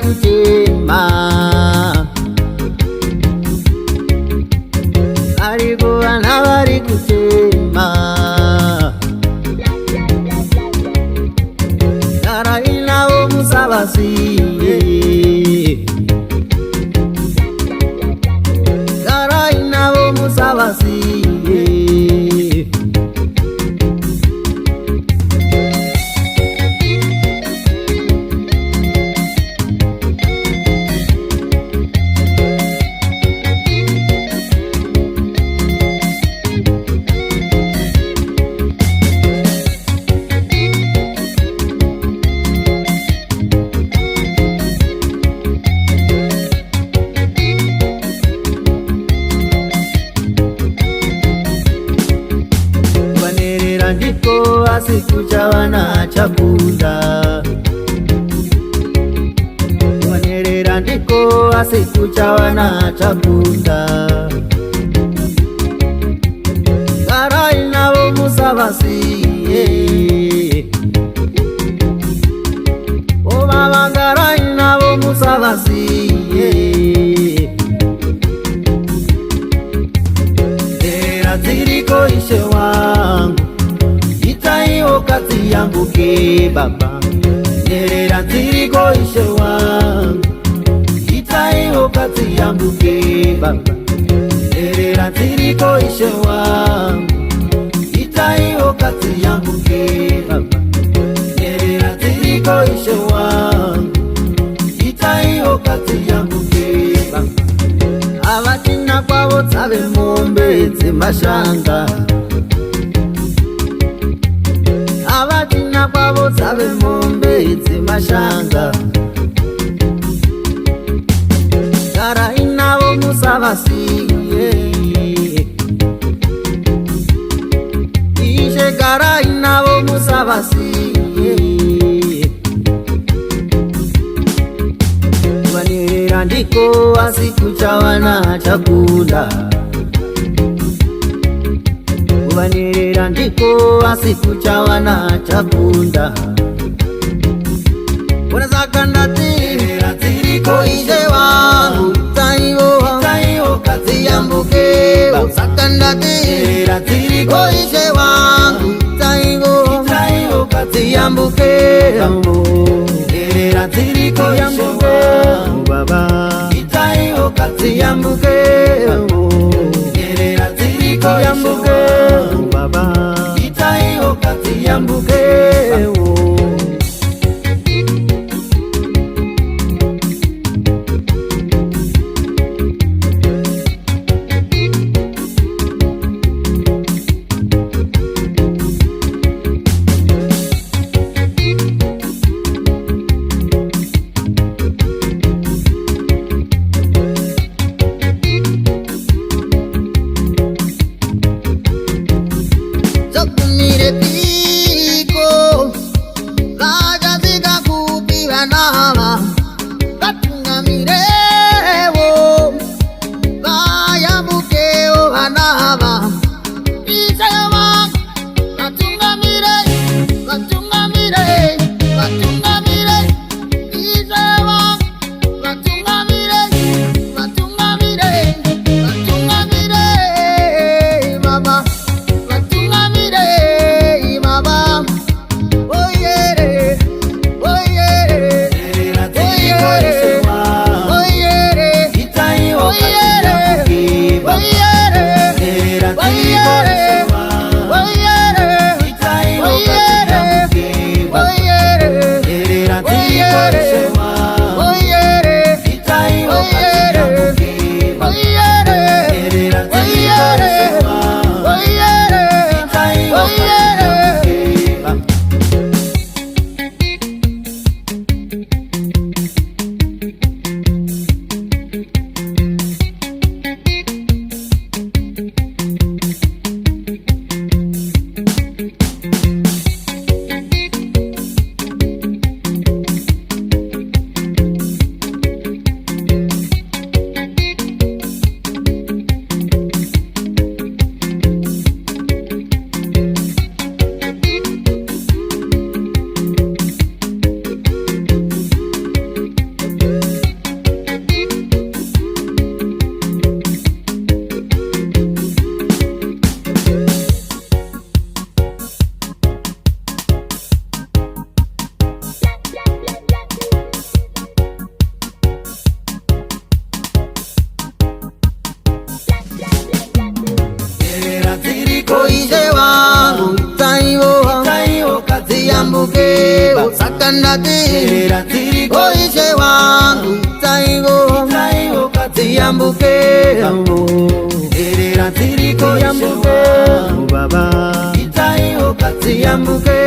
kutema, ariko vana vari kutema. Garai navo musavasiye, garai navo musavasiye. Ndiko asikucha wana chakula, kuvanerera ndiko asikucha wana chakula. Garai navo musavasiye, o baba garai navo musavasiye. Nerera dziriko ishe wangu, itaiwo kazi yangu ke baba. Nerera dziriko ishe wangu, itaiwo kazi yangu ke baba. Nerera dziriko ishe wangu, itaiwo kazi yangu ke baba. Nerera dziriko ishe wangu, itaiwo kazi yangu ke baba. Avatina kwavo tsave mombe dzemashanga, avatina kwavo tsave mombe dzemashanga. Garai navo musavasiye, ishe garai navo musavasiye. Kuvanerera ndiko asikucha wana chakula, kuvanerera ndiko asikucha wana chakula. Bona saka ndati nerera dziriko ishe wangu, itaiwo kazi yambuke. Saka ndati nerera dziriko ishe wangu, itaiwo kazi yambuke. Nerera dziriko yambuke baba, itaiwo kazi yambuke. Nerera dziriko yambuke baba, itaiwo kazi yambuke. ise wangu itaiho kaziyambuke sakandati ise wangu itaiho kaziyambuke yambuke baba itaiho kaziyambuke